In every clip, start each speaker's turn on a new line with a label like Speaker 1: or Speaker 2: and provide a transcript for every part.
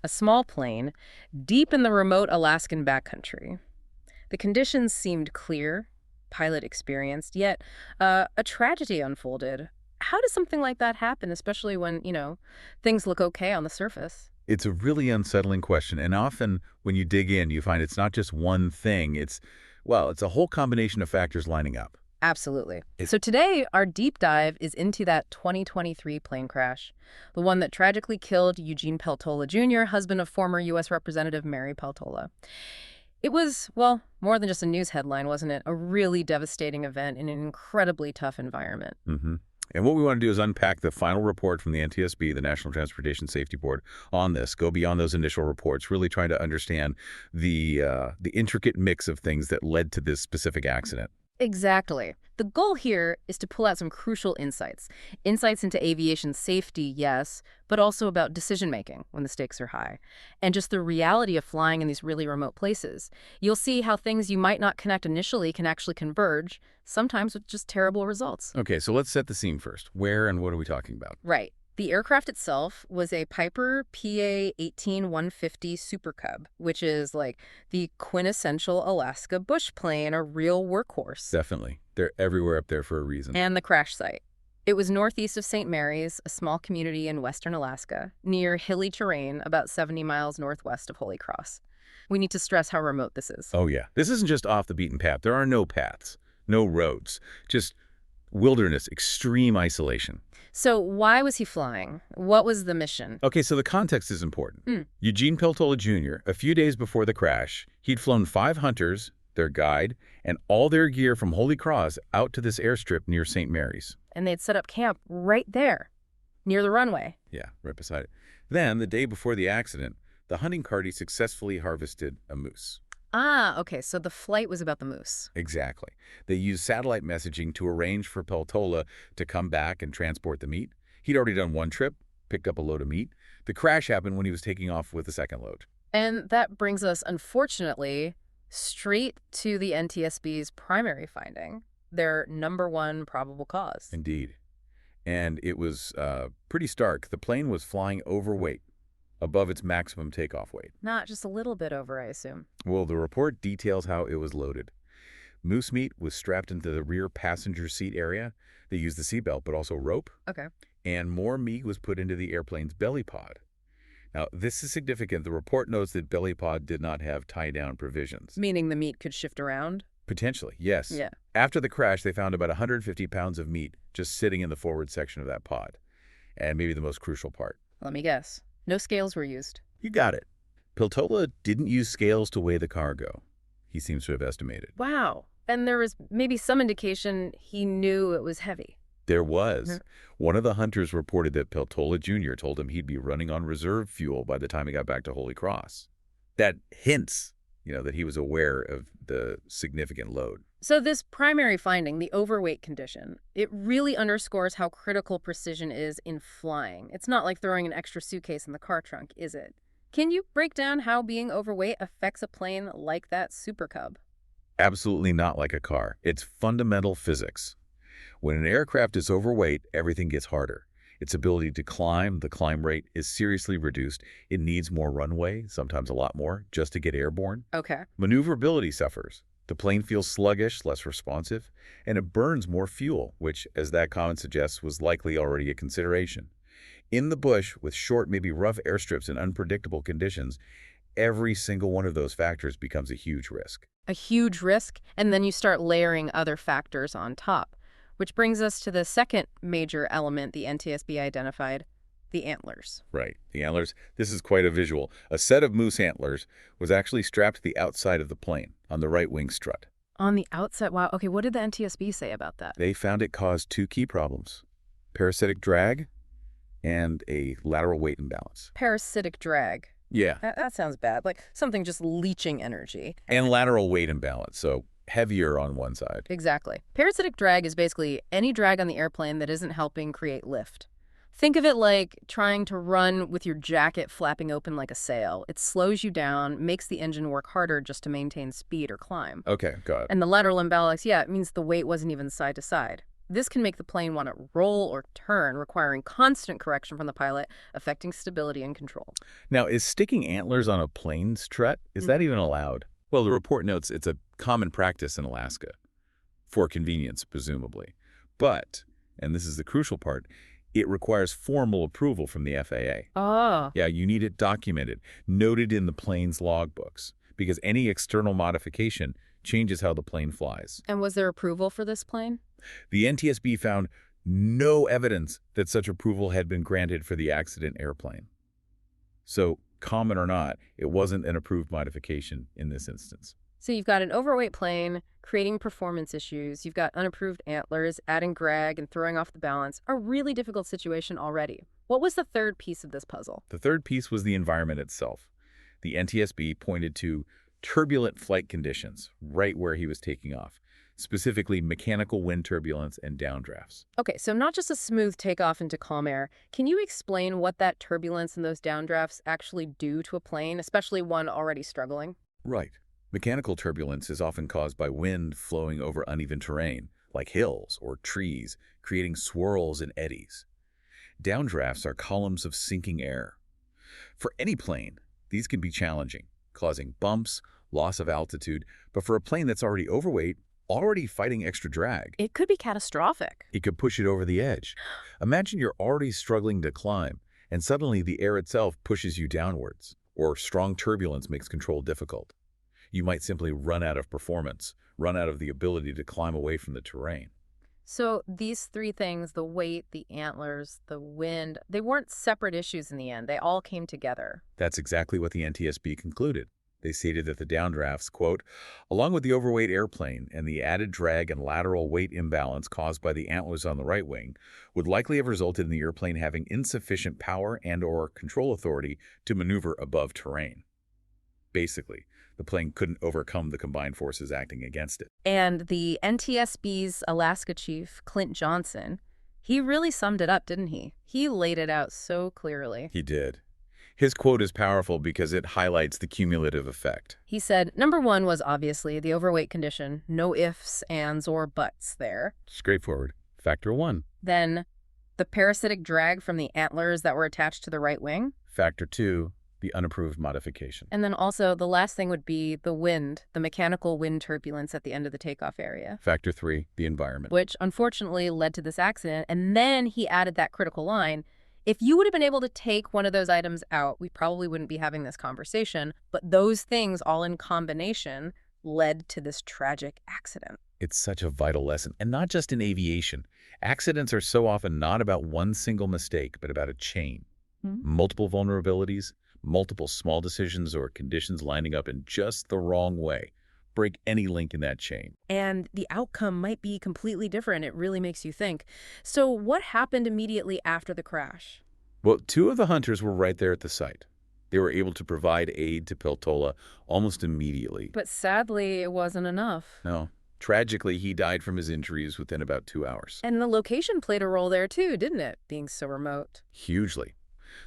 Speaker 1: a small plane, deep in the remote Alaskan backcountry. The conditions seemed clear, pilot experienced, yet a tragedy unfolded. How does something like that happen, especially when, things look okay on the surface?
Speaker 2: It's a really unsettling question, and often when you dig in, you find it's not just one thing. It's a whole combination of factors lining up.
Speaker 1: Absolutely.
Speaker 2: It,
Speaker 1: So today, our deep dive is into that 2023 plane crash, the one that tragically killed Eugene Peltola Jr., husband of former U.S. Representative Mary Peltola. It was, well, more than just a news headline, wasn't it? A really devastating event in an incredibly tough environment.
Speaker 2: hmm And what we want to do is unpack the final report from the NTSB, the National Transportation Safety Board, on this. Go beyond those initial reports, really trying to understand the intricate mix of things that led to this specific accident.
Speaker 1: Exactly. The goal here is to pull out some crucial insights. Insights into aviation safety, yes, but also about decision-making when the stakes are high. And just the reality of flying in these really remote places. You'll see how things you might not connect initially can actually converge, sometimes with just terrible results.
Speaker 2: Okay, so let's set the scene first. Where and what are we talking about?
Speaker 1: Right. The aircraft itself was a Piper PA-18150 Super Cub, which is like the quintessential Alaska bush plane, a real workhorse.
Speaker 2: Definitely. They're everywhere up there for a reason.
Speaker 1: And the crash site. It was northeast of St. Mary's, a small community in western Alaska, near hilly terrain about 70 miles northwest of Holy Cross. We need to stress how remote this is.
Speaker 2: Oh, yeah. This isn't just off the beaten path. There are no paths, no roads, just wilderness, extreme isolation.
Speaker 1: So why was he flying? What was the mission?
Speaker 2: Okay, so the context is important.
Speaker 1: Mm.
Speaker 2: Eugene Peltola Jr., a few days before the crash, he'd flown 5 hunters, their guide, and all their gear from Holy Cross out to this airstrip near St. Mary's.
Speaker 1: And they'd set up camp right there, near the runway.
Speaker 2: Yeah, right beside it. Then, the day before the accident, the hunting party successfully harvested a moose.
Speaker 1: Ah, okay, so the flight was about the moose.
Speaker 2: Exactly. They used satellite messaging to arrange for Peltola to come back and transport the meat. He'd already done one trip, picked up a load of meat. The crash happened when he was taking off with the second load.
Speaker 1: And that brings us, unfortunately, straight to the NTSB's primary finding, their #1 probable cause.
Speaker 2: Indeed. And it was pretty stark. The plane was flying overweight, above its maximum takeoff weight.
Speaker 1: Not just a little bit over, I assume.
Speaker 2: Well, the report details how it was loaded. Moose meat was strapped into the rear passenger seat area. They used the seatbelt, but also rope.
Speaker 1: Okay.
Speaker 2: And more meat was put into the airplane's belly pod. Now, this is significant. The report notes that belly pod did not have tie-down provisions.
Speaker 1: Meaning the meat could shift around?
Speaker 2: Potentially, yes.
Speaker 1: Yeah.
Speaker 2: After the crash, they found about 150 pounds of meat just sitting in the forward section of that pod. And maybe the most crucial part.
Speaker 1: Let me guess. No scales were used.
Speaker 2: You got it. Peltola didn't use scales to weigh the cargo, he seems to have estimated.
Speaker 1: Wow. And there was maybe some indication he knew it was heavy.
Speaker 2: There was. One of the hunters reported that Peltola Jr. told him he'd be running on reserve fuel by the time he got back to Holy Cross. That hints, that he was aware of the significant load.
Speaker 1: So this primary finding, the overweight condition, it really underscores how critical precision is in flying. It's not like throwing an extra suitcase in the car trunk, is it? Can you break down how being overweight affects a plane like that Super Cub?
Speaker 2: Absolutely not like a car. It's fundamental physics. When an aircraft is overweight, everything gets harder. Its ability to climb, the climb rate, is seriously reduced. It needs more runway, sometimes a lot more, just to get airborne.
Speaker 1: Okay.
Speaker 2: Maneuverability suffers. The plane feels sluggish, less responsive, and it burns more fuel, which, as that comment suggests, was likely already a consideration. In the bush, with short, maybe rough airstrips and unpredictable conditions, every single one of those factors becomes a huge risk.
Speaker 1: A huge risk, and then you start layering other factors on top. Which brings us to the second major element the NTSB identified, the antlers.
Speaker 2: Right. The antlers. This is quite a visual. A set of moose antlers was actually strapped to the outside of the plane, on the right wing strut.
Speaker 1: On the outside? Wow. Okay, what did the NTSB say about that?
Speaker 2: They found it caused 2 key problems: parasitic drag and a lateral weight imbalance.
Speaker 1: Parasitic drag.
Speaker 2: Yeah.
Speaker 1: That sounds bad. Like something just leaching energy.
Speaker 2: And lateral weight imbalance, so heavier on one side.
Speaker 1: Exactly. Parasitic drag is basically any drag on the airplane that isn't helping create lift. Think of it like trying to run with your jacket flapping open like a sail. It slows you down, makes the engine work harder just to maintain speed or climb.
Speaker 2: Okay, got it.
Speaker 1: And the lateral imbalance, yeah, it means the weight wasn't even side to side. This can make the plane want to roll or turn, requiring constant correction from the pilot, affecting stability and control.
Speaker 2: Now, is sticking antlers on a plane's strut, is that even allowed? Well, the report notes it's a common practice in Alaska, for convenience, presumably. But, and this is the crucial part, it requires formal approval from the FAA.
Speaker 1: Oh.
Speaker 2: Yeah, you need it documented, noted in the plane's logbooks, because any external modification changes how the plane flies.
Speaker 1: And was there approval for this plane?
Speaker 2: The NTSB found no evidence that such approval had been granted for the accident airplane. So, common or not, it wasn't an approved modification in this instance.
Speaker 1: So you've got an overweight plane creating performance issues. You've got unapproved antlers, adding drag and throwing off the balance. A really difficult situation already. What was the third piece of this puzzle?
Speaker 2: The third piece was the environment itself. The NTSB pointed to turbulent flight conditions right where he was taking off, specifically mechanical wind turbulence and downdrafts.
Speaker 1: Okay, so not just a smooth takeoff into calm air. Can you explain what that turbulence and those downdrafts actually do to a plane, especially one already struggling?
Speaker 2: Right. Mechanical turbulence is often caused by wind flowing over uneven terrain, like hills or trees, creating swirls and eddies. Downdrafts are columns of sinking air. For any plane, these can be challenging, causing bumps, loss of altitude, but for a plane that's already overweight, already fighting extra drag,
Speaker 1: It could be catastrophic.
Speaker 2: it could push it over the edge. Imagine you're already struggling to climb, and suddenly the air itself pushes you downwards, or strong turbulence makes control difficult. You might simply run out of performance, run out of the ability to climb away from the terrain.
Speaker 1: So these three things, the weight, the antlers, the wind, they weren't separate issues in the end. They all came together.
Speaker 2: That's exactly what the NTSB concluded. They stated that the downdrafts, quote, along with the overweight airplane and the added drag and lateral weight imbalance caused by the antlers on the right wing, would likely have resulted in the airplane having insufficient power and/or control authority to maneuver above terrain. Basically, the plane couldn't overcome the combined forces acting against it.
Speaker 1: And the NTSB's Alaska chief, Clint Johnson, he really summed it up, didn't he? He laid it out so clearly.
Speaker 2: He did. His quote is powerful because it highlights the cumulative effect.
Speaker 1: He said, number one was obviously the overweight condition. No ifs, ands, or buts there.
Speaker 2: Straightforward. Factor 1.
Speaker 1: Then the parasitic drag from the antlers that were attached to the right wing.
Speaker 2: Factor 2. The unapproved modification.
Speaker 1: And then also the last thing would be the wind, the mechanical wind turbulence at the end of the takeoff area,
Speaker 2: Factor 3. The environment.
Speaker 1: which unfortunately led to this accident. And then he added that critical line. If you would have been able to take one of those items out, we probably wouldn't be having this conversation. But those things all in combination led to this tragic accident.
Speaker 2: It's such a vital lesson, and not just in aviation. Accidents are so often not about one single mistake, but about a chain. Multiple vulnerabilities, multiple small decisions or conditions lining up in just the wrong way. Break any link in that chain.
Speaker 1: And the outcome might be completely different. It really makes you think. So what happened immediately after the crash?
Speaker 2: Well, 2 of the hunters were right there at the site. They were able to provide aid to Peltola almost immediately.
Speaker 1: But sadly, it wasn't enough.
Speaker 2: No. Tragically, he died from his injuries within about 2 hours.
Speaker 1: And the location played a role there too, didn't it? Being so remote.
Speaker 2: Hugely.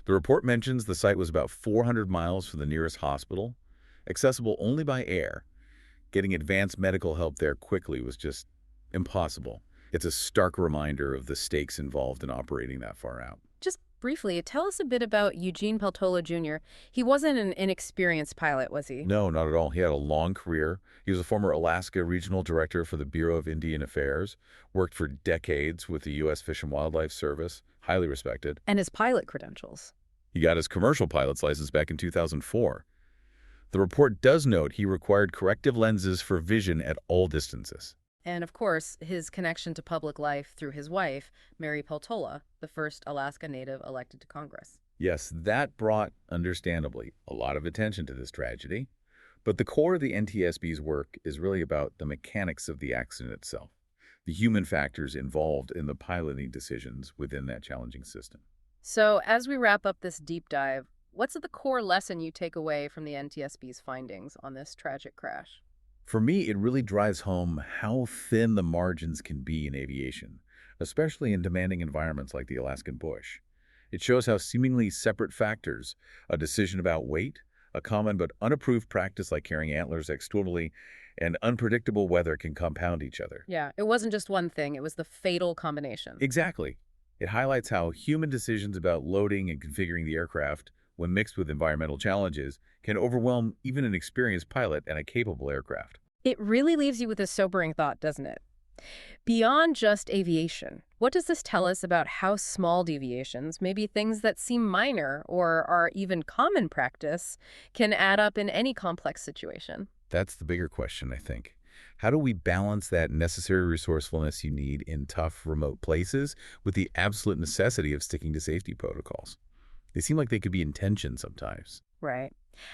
Speaker 2: The report mentions the site was about 400 miles from the nearest hospital, accessible only by air. Getting advanced medical help there quickly was just impossible. It's a stark reminder of the stakes involved in operating that far out.
Speaker 1: Just briefly, tell us a bit about Eugene Peltola Jr. He wasn't an inexperienced pilot, was he?
Speaker 2: No, not at all. He had a long career. He was a former Alaska Regional Director for the Bureau of Indian Affairs, worked for decades with the U.S. Fish and Wildlife Service, highly respected.
Speaker 1: And his pilot credentials.
Speaker 2: He got his commercial pilot's license back in 2004. The report does note he required corrective lenses for vision at all distances.
Speaker 1: And of course, his connection to public life through his wife, Mary Peltola, the first Alaska native elected to Congress.
Speaker 2: Yes, that brought, understandably, a lot of attention to this tragedy. But the core of the NTSB's work is really about the mechanics of the accident itself, the human factors involved in the piloting decisions within that challenging system.
Speaker 1: So as we wrap up this deep dive, what's the core lesson you take away from the NTSB's findings on this tragic crash?
Speaker 2: For me, it really drives home how thin the margins can be in aviation, especially in demanding environments like the Alaskan bush. It shows how seemingly separate factors, a decision about weight, A common but unapproved practice like carrying antlers externally and unpredictable weather can compound each other.
Speaker 1: Yeah, it wasn't just one thing, it was the fatal combination.
Speaker 2: Exactly. It highlights how human decisions about loading and configuring the aircraft, when mixed with environmental challenges, can overwhelm even an experienced pilot and a capable aircraft.
Speaker 1: It really leaves you with a sobering thought, doesn't it? Beyond just aviation, what does this tell us about how small deviations, maybe things that seem minor or are even common practice, can add up in any complex situation?
Speaker 2: That's the bigger question, I think. How do we balance that necessary resourcefulness you need in tough, remote places with the absolute necessity of sticking to safety protocols? They seem like they could be in tension sometimes.
Speaker 1: Right.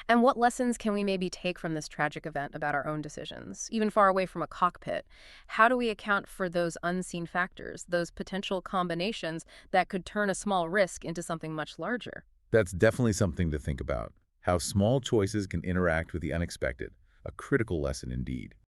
Speaker 1: And what lessons can we maybe take from this tragic event about our own decisions, even far away from a cockpit? How do we account for those unseen factors, those potential combinations that could turn a small risk into something much larger?
Speaker 2: That's definitely something to think about. How small choices can interact with the unexpected. A critical lesson indeed.